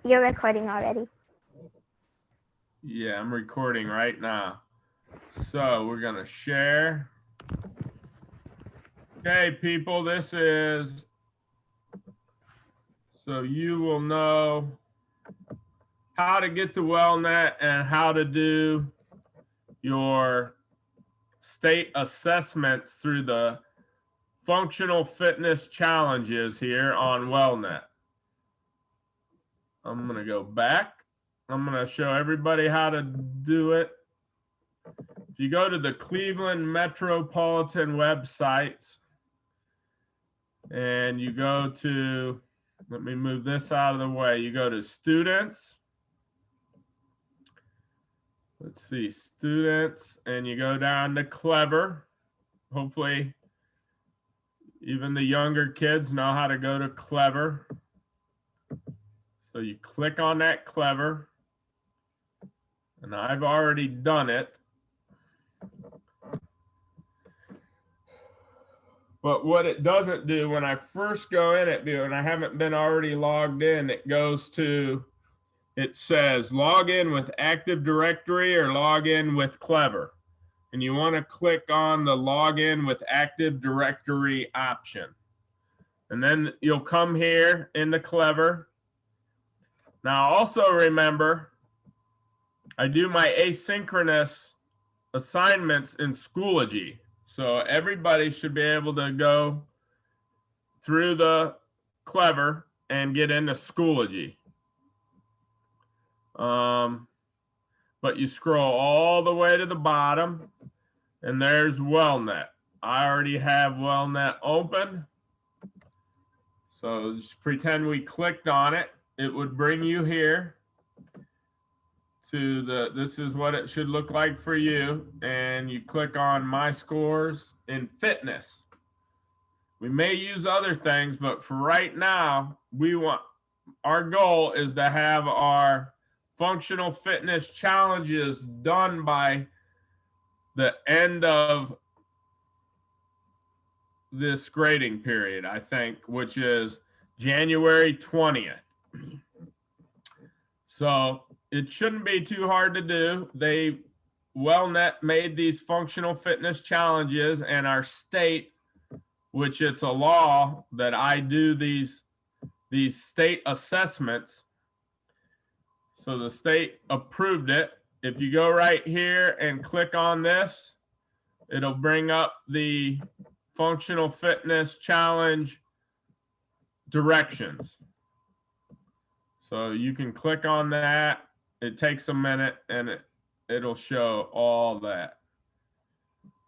You're recording already. Yeah, I'm recording right now. So we're going to share. Okay, people, this is so you will know how to get to Welnet and how to do your state assessments through the functional fitness challenges here on Welnet. I'm going to go back. I'm going to show everybody how to do it. If you go to the Cleveland Metropolitan websites and you go to, let me move this out of the way. You go to students. Let's see, students, and you go down to Clever. Hopefully, even the younger kids know how to go to Clever. So you click on that Clever, and I've already done it. But what it doesn't do when I first go in it, and I haven't been already logged in, it goes to, it says log in with Active Directory or log in with Clever. And you want to click on the login with Active Directory option. And then you'll come here into Clever. Now also remember, I do my asynchronous assignments in Schoology. So everybody should be able to go through the Clever and get into Schoology. But you scroll all the way to the bottom, and there's Welnet. I already have Welnet open. So just pretend we clicked on it. It would bring you here to the, this is what it should look like for you. And you click on My Scores in Fitness. We may use other things, but for right now, our goal is to have our functional fitness challenges done by the end of this grading period, I think, which is January 20th. So it shouldn't be too hard to do. Welnet made these functional fitness challenges, and our state, which it's a law that I do these state assessments. So the state approved it. If you go right here and click on this, it'll bring up the functional fitness challenge directions. So you can click on that. It takes a minute and it'll show all that.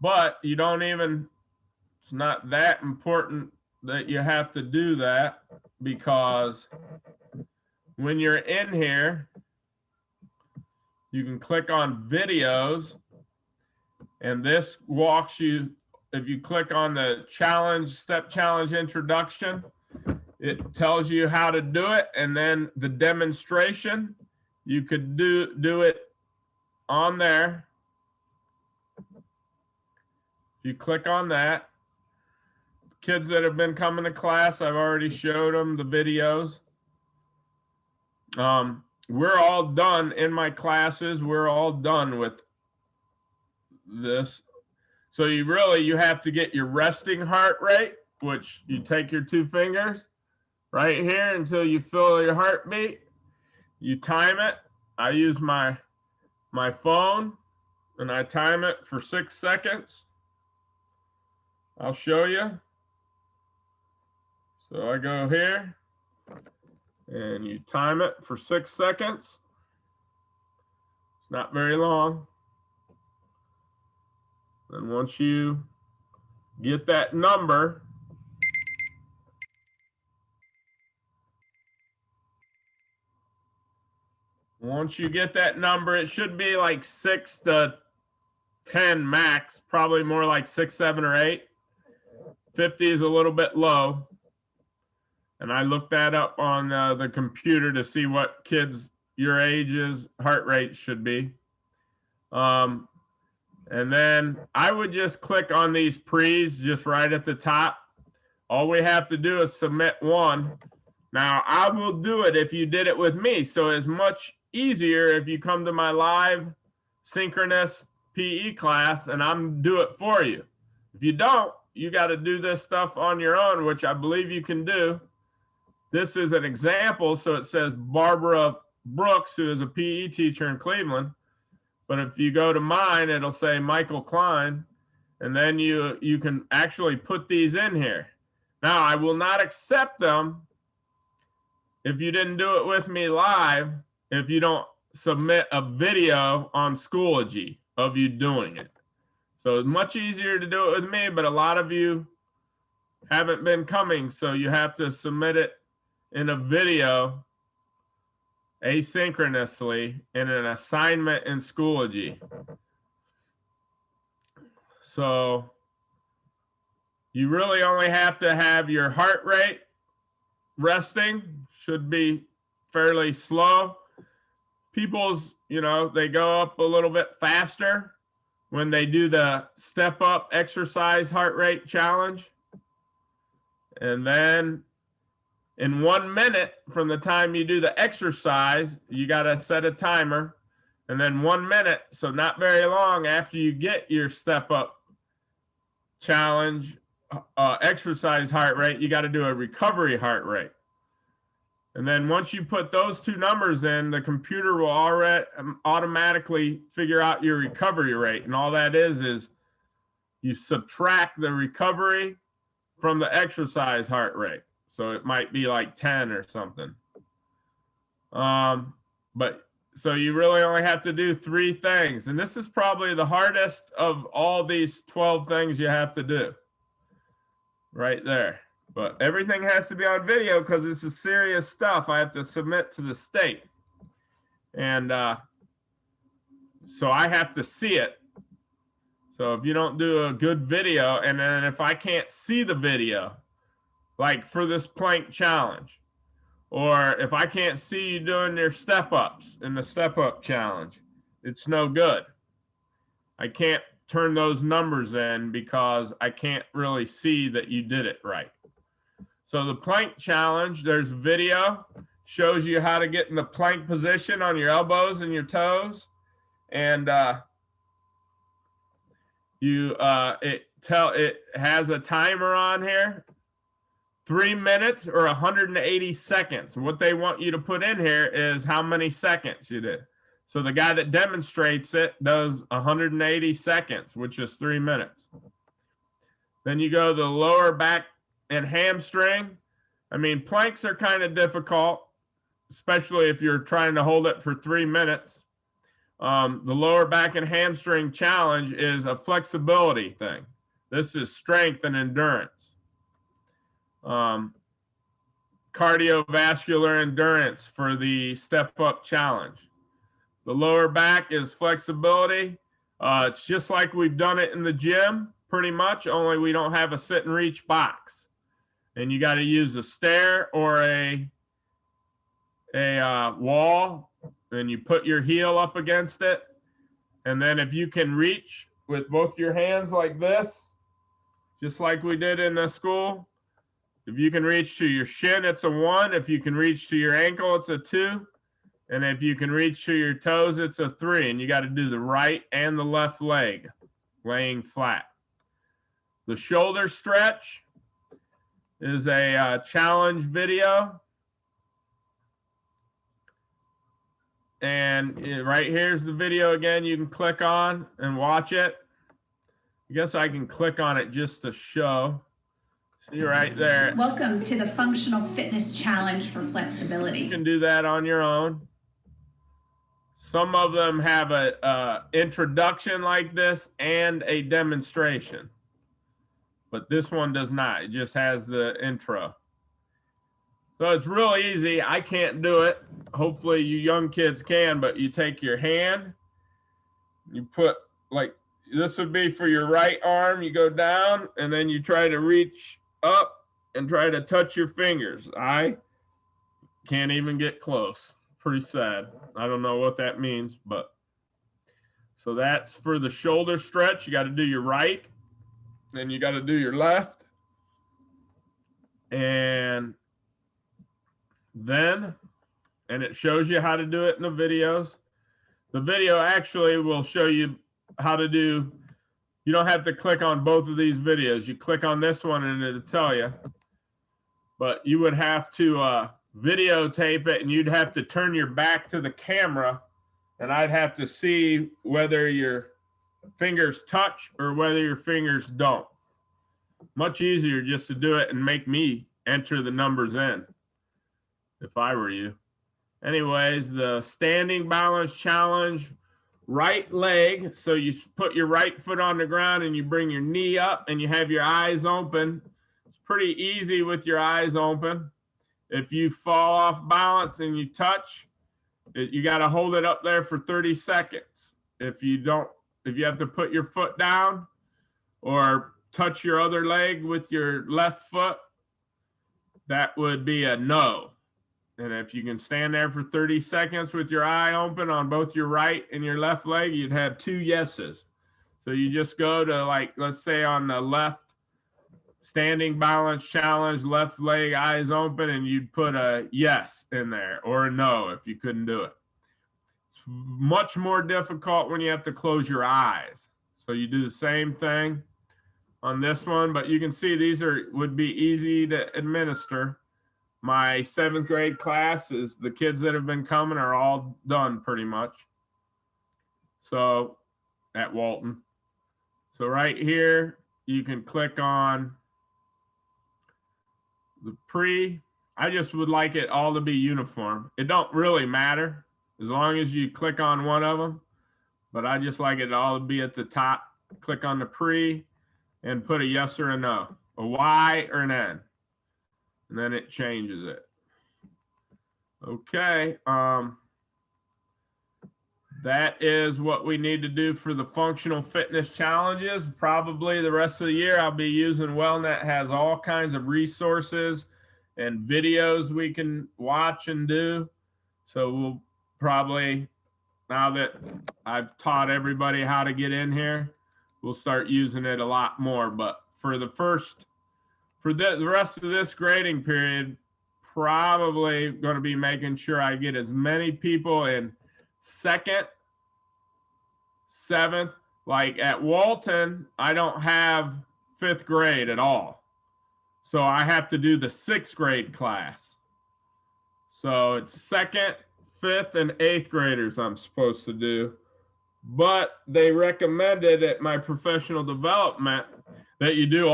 But you don't even, it's not that important that you have to do that, because when you're in here, you can click on videos, and this walks you, if you click on the challenge, step challenge introduction, it tells you how to do it. And then the demonstration, you could do it on there. If you click on that, kids that have been coming to class, I've already showed them the videos. We're all done in my classes. We're all done with this. So you have to get your resting heart rate, which you take your 2 fingers right here until you feel your heartbeat. You time it. I use my phone and I time it for 6 seconds. I'll show you. So I go here and you time it for 6 seconds. It's not very long. And once you get that number, it should be like 6 to 10 max, probably more like 6, 7, or 8. 50 is a little bit low. And I looked that up on the computer to see what kids your age's heart rate should be. And then I would just click on these pre's just right at the top. All we have to do is submit one. Now, I will do it if you did it with me. So it's much easier if you come to my live synchronous PE class and I'm do it for you. If you don't, you got to do this stuff on your own, which I believe you can do. This is an example. So it says Barbara Brooks, who is a PE teacher in Cleveland. But if you go to mine, it'll say Michael Klein. And then you can actually put these in here. Now, I will not accept them if you didn't do it with me live, if you don't submit a video on Schoology of you doing it. So it's much easier to do it with me, but a lot of you haven't been coming, so you have to submit it in a video asynchronously in an assignment in Schoology. So you really only have to have your heart rate resting, should be fairly slow. People's, they go up a little bit faster when they do the step up exercise heart rate challenge. And then in 1 minute from the time you do the exercise, you got to set a timer. And then 1 minute, so not very long after you get your step up challenge exercise heart rate, you got to do a recovery heart rate. And then once you put those two numbers in, the computer will already automatically figure out your recovery rate. And all that is you subtract the recovery from the exercise heart rate. So it might be like 10 or something. But so you really only have to do 3 things. And this is probably the hardest of all these 12 things you have to do right there. But everything has to be on video because this is serious stuff I have to submit to the state. And so I have to see it. So if you don't do a good video, and then if I can't see the video, like for this plank challenge, or if I can't see you doing your step-ups in the step-up challenge, it's no good. I can't turn those numbers in because I can't really see that you did it right. So the plank challenge, there's video, shows you how to get in the plank position on your elbows and your toes. And it has a timer on here, 3 minutes or 180 seconds. What they want you to put in here is how many seconds you did. So the guy that demonstrates it does 180 seconds, which is 3 minutes. Then you go to the lower back and hamstring. I mean, planks are kind of difficult, especially if you're trying to hold it for 3 minutes. The lower back and hamstring challenge is a flexibility thing. This is strength and endurance. Cardiovascular endurance for the step up challenge. The lower back is flexibility. It's just like we've done it in the gym, pretty much, only we don't have a sit and reach box. And you got to use a stair or a wall, and you put your heel up against it. And then if you can reach with both your hands like this, just like we did in the school, if you can reach to your shin, it's a 1. If you can reach to your ankle, it's a 2. And if you can reach to your toes, it's a 3. And you got to do the right and the left leg laying flat. The shoulder stretch is a challenge video. And right here's the video again. You can click on and watch it. I guess I can click on it just to show. See right there. Welcome to the Functional Fitness Challenge for Flexibility. You can do that on your own. Some of them have a introduction like this and a demonstration. But this one does not. It just has the intro. So it's real easy. I can't do it. Hopefully you young kids can, but you take your hand, you put like, this would be for your right arm. You go down and then you try to reach up and try to touch your fingers. I can't even get close. Pretty sad. I don't know what that means, but so that's for the shoulder stretch. You got to do your right, then you got to do your left. And then, and it shows you how to do it in the videos. The video actually will show you how to do, you don't have to click on both of these videos. You click on this one and it'll tell you. But you would have to videotape it, and you'd have to turn your back to the camera, and I'd have to see whether your fingers touch or whether your fingers don't. Much easier just to do it and make me enter the numbers in if I were you. Anyways, the standing balance challenge, right leg. So you put your right foot on the ground and you bring your knee up and you have your eyes open. It's pretty easy with your eyes open. If you fall off balance and you touch, you got to hold it up there for 30 seconds. If you have to put your foot down or touch your other leg with your left foot, that would be a no. And if you can stand there for 30 seconds with your eye open on both your right and your left leg, you'd have 2 yeses. So you just go to, like, let's say on the left standing balance challenge, left leg, eyes open, and you'd put a yes in there or a no if you couldn't do it. It's much more difficult when you have to close your eyes. So you do the same thing on this one, but you can see these would be easy to administer. My 7th grade class is the kids that have been coming are all done pretty much. So at Walton. So right here, you can click on the pre. I just would like it all to be uniform. It don't really matter as long as you click on one of them, but I just like it all to be at the top. Click on the pre and put a yes or a no, a Y or an N. And then it changes it. Okay. That is what we need to do for the functional fitness challenges. Probably the rest of the year, I'll be using Welnet. Has all kinds of resources and videos we can watch and do. So we'll probably, now that I've taught everybody how to get in here, we'll start using it a lot more. But for the rest of this grading period, probably going to be making sure I get as many people in 2nd, 7th. Like at Walton, I don't have 5th grade at all. So I have to do the 6th grade class. So it's 2nd, 5th, and 8th graders I'm supposed to do. But they recommended at my professional development that you do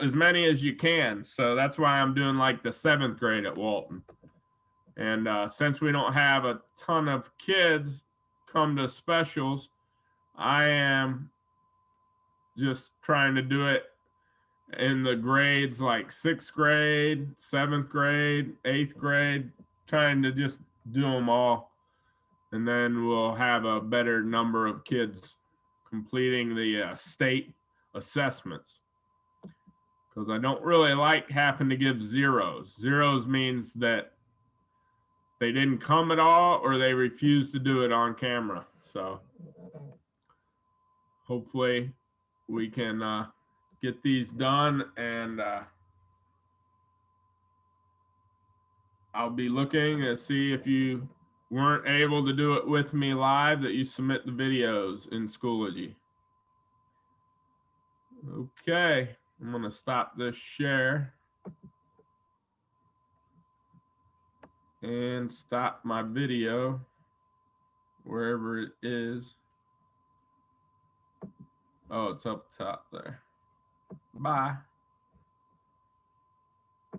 as many as you can. So that's why I'm doing like the 7th grade at Walton. And since we don't have a ton of kids come to specials, I am just trying to do it in the grades like 6th grade, 7th grade, 8th grade, trying to just do them all. And then we'll have a better number of kids completing the state assessments. Because I don't really like having to give zeros. Zeros means that they didn't come at all or they refused to do it on camera. So hopefully we can get these done, and I'll be looking to see if you weren't able to do it with me live, that you submit the videos in Schoology. Okay, I'm going to stop this share and stop my video wherever it is. Oh, it's up top there. Bye.